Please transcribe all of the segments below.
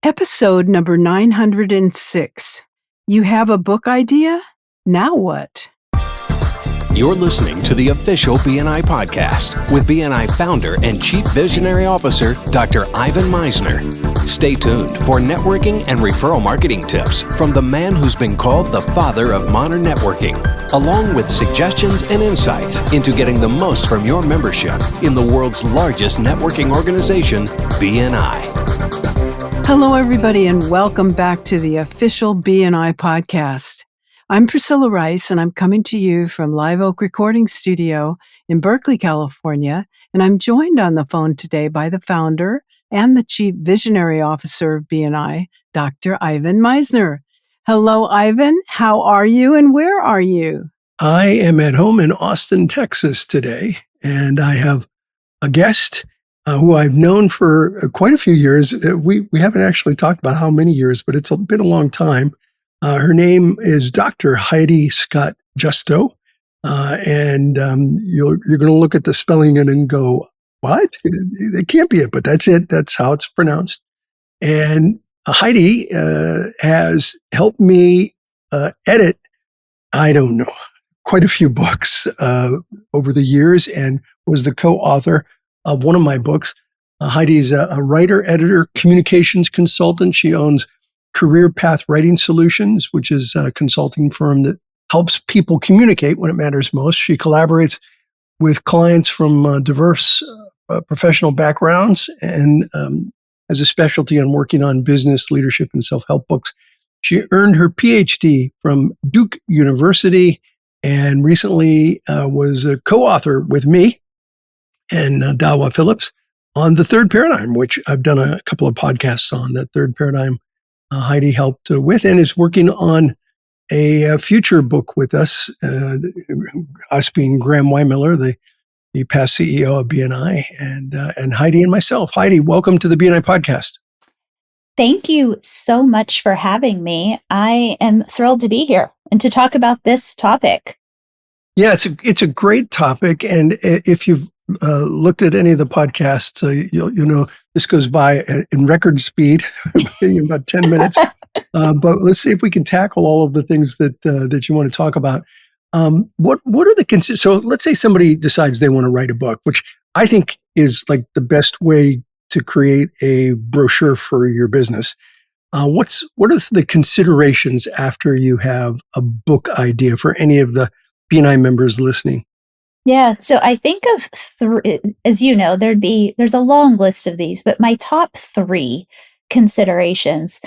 Episode number 906. You have a book idea? Now what? You're listening to the official BNI podcast with BNI founder and Chief Visionary Officer, Dr. Ivan Misner. Stay tuned for networking and referral marketing tips from the man who's been called the father of modern networking, along with suggestions and insights into getting the most from your membership in the world's largest networking organization, BNI. Hello, everybody, and welcome back to the official BNI podcast. I'm Priscilla Rice, and I'm coming to you from Live Oak Recording Studio in Berkeley, California, and I'm joined on the phone today by the founder and the Chief Visionary Officer of BNI, Dr. Ivan Misner. Hello, Ivan. How are you, and where are you? I am at home in Austin, Texas today, and I have a guest who I've known for quite a few years. We haven't actually talked about how many years, but it's been a long time. Her name is Dr. Heidi Scott Giusto, and you're going to look at the spelling and go, what? It can't be it, but that's it. That's how it's pronounced. And Heidi has helped me edit, I don't know, quite a few books over the years, and was the co-author of one of my books. Heidi is a writer, editor, communications consultant. She owns Career Path Writing Solutions, which is a consulting firm that helps people communicate when it matters most. She collaborates with clients from diverse professional backgrounds and has a specialty on working on business, leadership, and self-help books. She earned her PhD from Duke University and recently was a co-author with me and Dawa Phillips on The Third Paradigm, which I've done a couple of podcasts on. That Third Paradigm Heidi helped with and is working on a future book with us, us being Graham Weimiller, the past CEO of BNI, and Heidi and myself. Heidi, welcome to the BNI podcast. Thank you so much for having me. I am thrilled to be here and to talk about this topic. Yeah, it's a great topic, and if you've looked at any of the podcasts, you'll know this goes by in record speed, in about 10 minutes. But let's see if we can tackle all of the things that you want to talk about. What are the so let's say somebody decides they want to write a book, which I think is like the best way to create a brochure for your business. What are the considerations after you have a book idea for any of the BNI members listening? Yeah, so I think of three, as you know, there's a long list of these, but my top three considerations.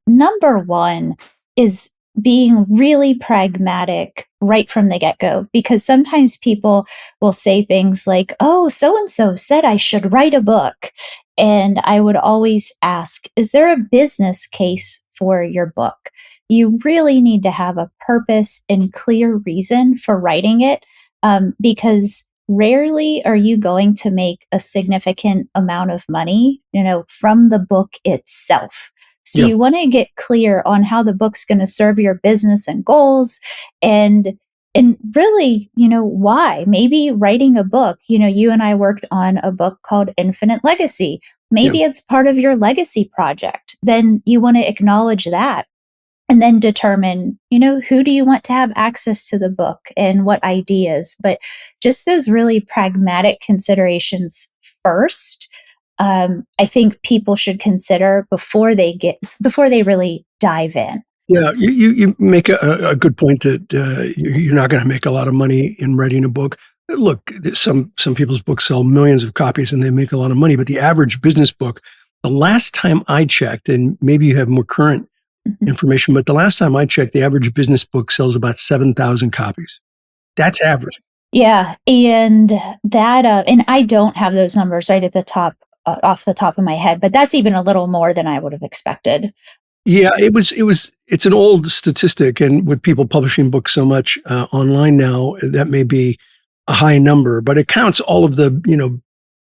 Number one is being really pragmatic right from the get-go, because sometimes people will say things like, oh, so-and-so said I should write a book. And I would always ask, is there a business case for your book? You really need to have a purpose and clear reason for writing it. Because rarely are you going to make a significant amount of money, from the book itself. So You want to get clear on how the book's going to serve your business and goals, and really, why. Maybe writing a book, you and I worked on a book called Infinite Legacy. Maybe it's part of your legacy project. Then you want to acknowledge that. And then determine, who do you want to have access to the book and what ideas, but just those really pragmatic considerations first, I think people should consider before they really dive in. Yeah, you make a good point that you're not going to make a lot of money in writing a book. Look, some people's books sell millions of copies and they make a lot of money, but the average business book, the last time I checked, and maybe you have more current information, but the last time I checked, the average business book sells about 7,000 copies. That's average. Yeah, and that, and I don't have those numbers right at the top, off the top of my head, but that's even a little more than I would have expected. Yeah, it's an old statistic, and with people publishing books so much online now, that may be a high number, but it counts all of the,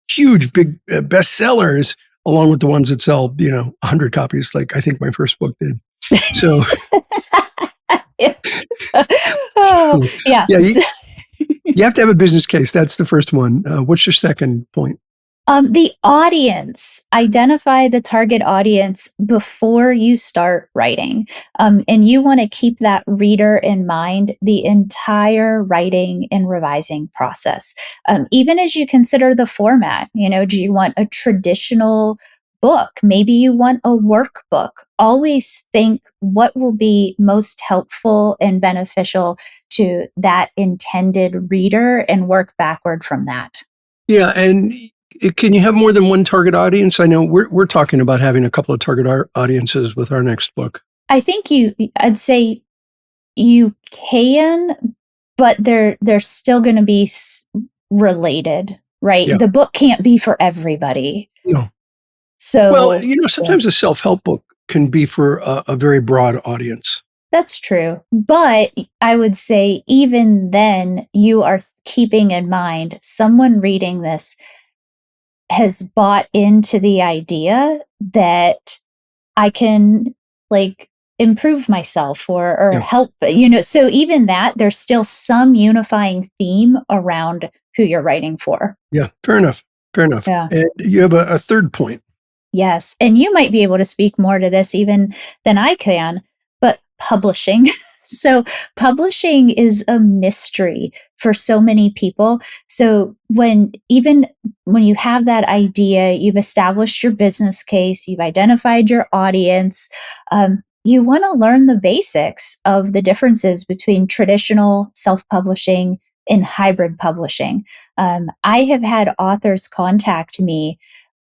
huge, big bestsellers along with the ones that sell, 100 copies, like I think my first book did. So, yeah. You have to have a business case. That's the first one. What's your second point? The audience, identify the target audience before you start writing. And you want to keep that reader in mind the entire writing and revising process. Even as you consider the format, do you want a traditional book? Maybe you want a workbook. Always think what will be most helpful and beneficial to that intended reader and work backward from that. Yeah, and can you have more than one target audience? I know we're talking about having a couple of target audiences with our next book. I think I'd say you can, but they're still going to be related, right? Yeah. The book can't be for everybody. No. So, Well, sometimes a self-help book can be for a very broad audience. That's true. But I would say even then, you are keeping in mind someone reading this has bought into the idea that I can improve myself or Yeah. help, so even that there's still some unifying theme around who you're writing for. Yeah, fair enough. Fair enough. Yeah. And you have a third point. Yes. And you might be able to speak more to this even than I can, but publishing. So publishing is a mystery for so many people. So when you have that idea, you've established your business case, you've identified your audience, you want to learn the basics of the differences between traditional self-publishing and hybrid publishing. I have had authors contact me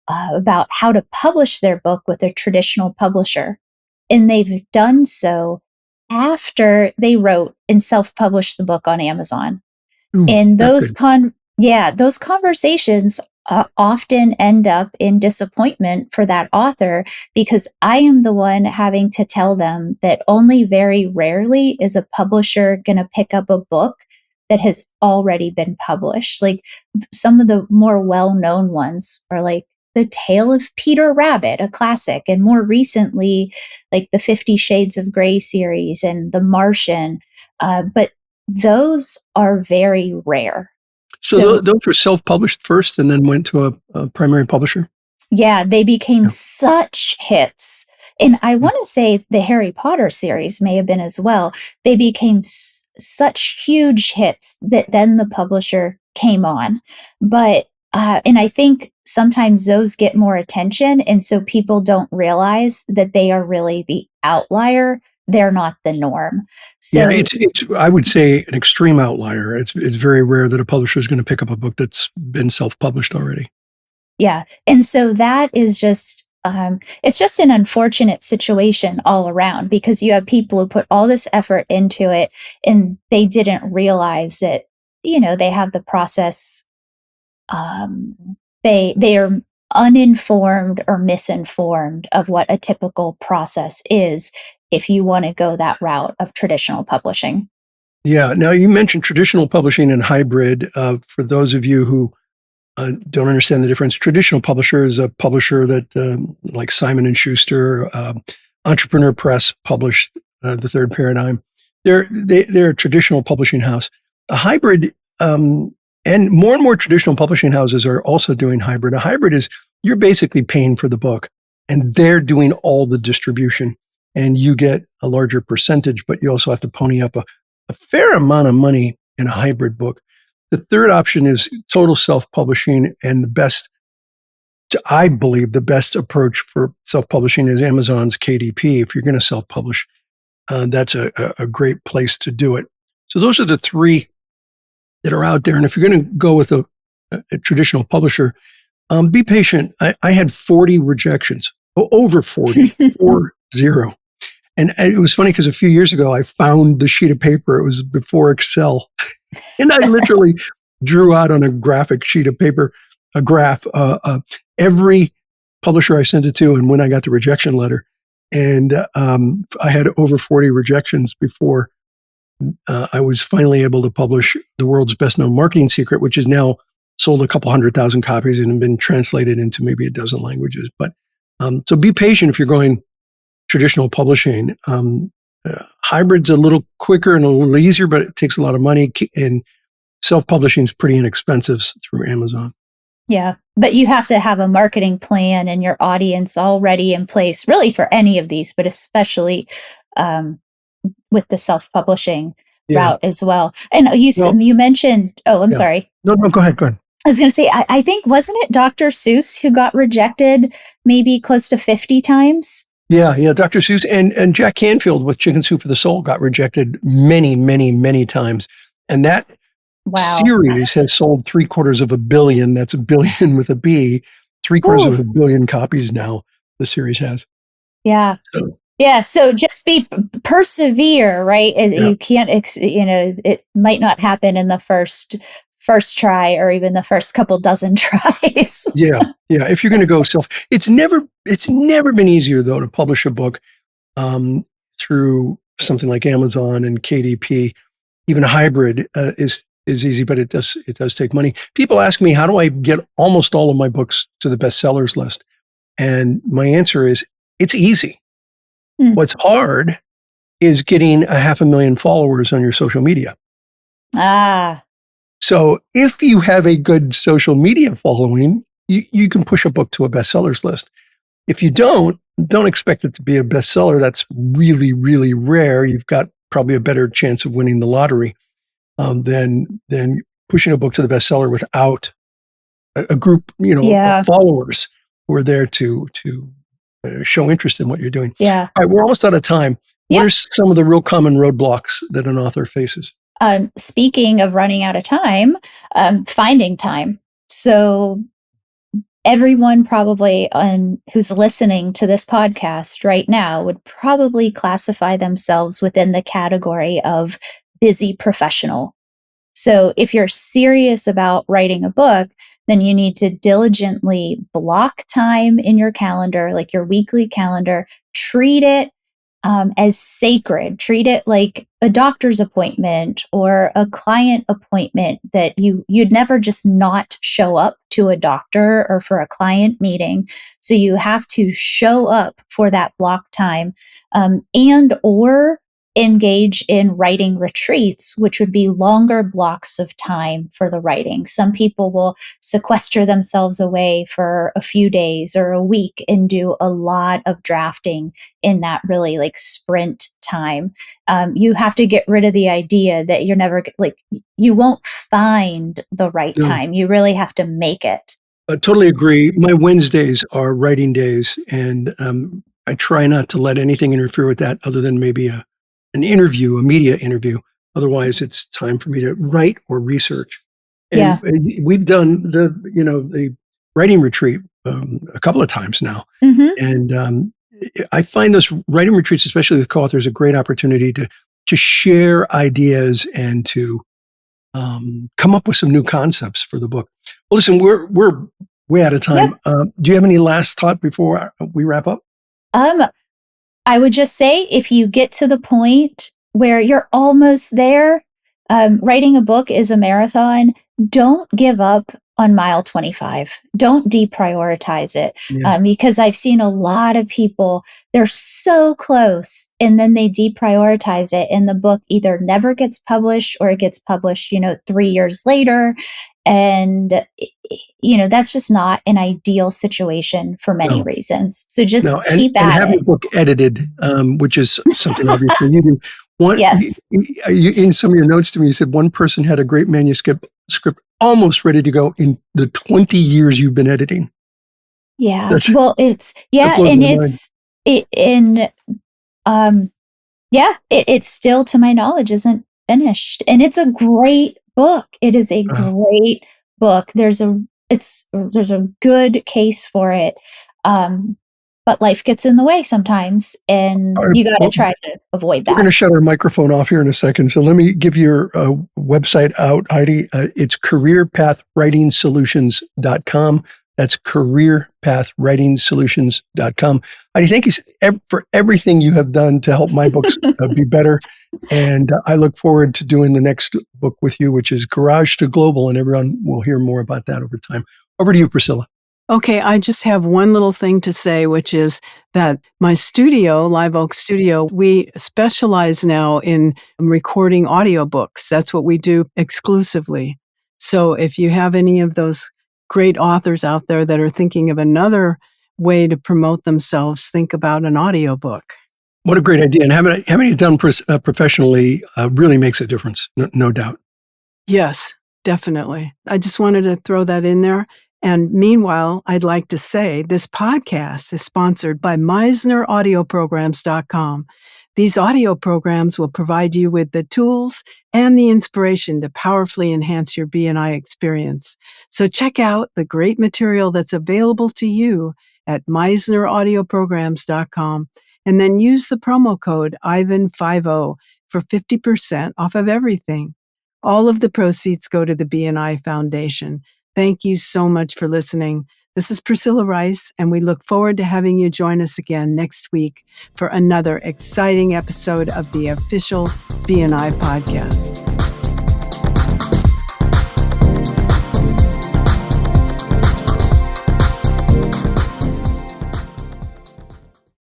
about how to publish their book with a traditional publisher. And they've done so after they wrote and self-published the book on Amazon. Ooh, And not those good. those conversations often end up in disappointment for that author because I am the one having to tell them that only very rarely is a publisher going to pick up a book that has already been published. Like some of the more well-known ones are like The Tale of Peter Rabbit, a classic, and more recently, like the 50 Shades of Grey series and The Martian. But those are very rare. So those were self-published first and then went to a primary publisher? Yeah, they became Yeah. such hits. And I want to say the Harry Potter series may have been as well. They became such huge hits that then the publisher came on. But, and I think sometimes those get more attention. And so people don't realize that they are really the outlier. They're not the norm. So Yeah, it's I would say an extreme outlier. It's very rare that a publisher is going to pick up a book that's been self-published already. yeah. And so that is just, it's just an unfortunate situation all around because you have people who put all this effort into it and they didn't realize that, they have the process. They are uninformed or misinformed of what a typical process is if you want to go that route of traditional publishing. Yeah. Now, you mentioned traditional publishing and hybrid. For those of you who don't understand the difference, traditional publisher is a publisher that, like Simon and Schuster, Entrepreneur Press published The Third Paradigm. They're a traditional publishing house. A hybrid, and more traditional publishing houses are also doing hybrid. A hybrid is you're basically paying for the book, and they're doing all the distribution, and you get a larger percentage, but you also have to pony up a fair amount of money in a hybrid book. The third option is total self-publishing, and I believe the best approach for self-publishing is Amazon's KDP. If you're going to self-publish, that's a great place to do it. So those are the three that are out there. And if you're going to go with a traditional publisher, be patient. I had 40 rejections, over 40, 40. And it was funny because a few years ago, I found the sheet of paper. It was before Excel. And I literally drew out on a graphic sheet of paper, a graph, every publisher I sent it to and when I got the rejection letter. And I had over 40 rejections before I was finally able to publish the world's best known marketing secret, which is now sold a couple 100,000 copies and been translated into maybe a dozen languages. But so be patient if you're going traditional publishing. Hybrid's a little quicker and a little easier, but it takes a lot of money, and self-publishing is pretty inexpensive through Amazon. Yeah. But you have to have a marketing plan and your audience already in place, really for any of these, but especially with the self-publishing Yeah. route as well. And Well, you mentioned, oh, I'm yeah. sorry. No, go ahead. Go ahead. I was going to say, I think, wasn't it Dr. Seuss who got rejected maybe close to 50 times? Yeah. Dr. Seuss and Jack Canfield with Chicken Soup for the Soul got rejected many, many, many times. And that Wow. series has sold 750 million. That's a billion with a B. 750 million copies now. The series has. Yeah. So, Yeah. So just persevere, right? yeah. You can't, it might not happen in the first try or even the first couple dozen tries. Yeah. If you're going to go self, it's never been easier though to publish a book through something like Amazon and KDP. Even hybrid is easy, but it does take money. People ask me, how do I get almost all of my books to the bestsellers list? And my answer is, it's easy. What's hard is getting 500,000 followers on your social media. So if you have a good social media following, you can push a book to a bestsellers list. If you don't expect it to be a bestseller. That's really, really rare. You've got probably a better chance of winning the lottery than pushing a book to the bestseller without a group, of followers who are there to show interest in what you're doing. Yeah. All right, we're almost out of time. What are some of the real common roadblocks that an author faces? Speaking of running out of time, finding time. So everyone probably who's listening to this podcast right now would probably classify themselves within the category of busy professional. So if you're serious about writing a book, then you need to diligently block time in your calendar, like your weekly calendar, treat it as sacred. Treat it like a doctor's appointment or a client appointment that you'd never just not show up to a doctor or for a client meeting. So you have to show up for that block time and or engage in writing retreats, which would be longer blocks of time for the writing. Some people will sequester themselves away for a few days or a week and do a lot of drafting in that really like sprint time. You have to get rid of the idea that you're never you won't find the right time. You really have to make it. I totally agree. My Wednesdays are writing days, and I try not to let anything interfere with that other than maybe an interview, a media interview. Otherwise, it's time for me to write or research. And we've done the writing retreat a couple of times now. Mm-hmm. And I find those writing retreats, especially with co-authors, a great opportunity to share ideas and to come up with some new concepts for the book. Well, listen, we're way out of time. Do you have any last thought before we wrap up? I would just say, if you get to the point where you're almost there, writing a book is a marathon. Don't give up on mile 25. Don't deprioritize it. Because I've seen a lot of people, they're so close and then they deprioritize it and the book either never gets published or it gets published, 3 years later. And, that's just not an ideal situation for many reasons. So just keep at it. And have your book edited, which is something obviously you do. In some of your notes to me, you said one person had a great manuscript almost ready to go in the 20 years you've been editing. Yeah. It's still, to my knowledge, isn't finished. And it's a great book. It is a great book. There's a good case for it. But life gets in the way sometimes, and you got to try to avoid that. We're going to shut our microphone off here in a second. So let me give your website out, Heidi. It's careerpathwritingsolutions.com. That's careerpathwritingsolutions.com. Heidi, thank you for everything you have done to help my books be better. And I look forward to doing the next book with you, which is Garage to Global, and everyone will hear more about that over time. Over to you, Priscilla. Okay, I just have one little thing to say, which is that my studio, Live Oak Studio, we specialize now in recording audiobooks. That's what we do exclusively. So if you have any of those great authors out there that are thinking of another way to promote themselves, think about an audiobook. What a great idea. And having it done professionally really makes a difference, no doubt. Yes, definitely. I just wanted to throw that in there. And meanwhile, I'd like to say this podcast is sponsored by MeisnerAudioPrograms.com. These audio programs will provide you with the tools and the inspiration to powerfully enhance your BNI experience. So check out the great material that's available to you at MeisnerAudioPrograms.com and then use the promo code IVAN50 for 50% off of everything. All of the proceeds go to the BNI Foundation. Thank you so much for listening. This is Priscilla Rice, and we look forward to having you join us again next week for another exciting episode of the official BNI podcast.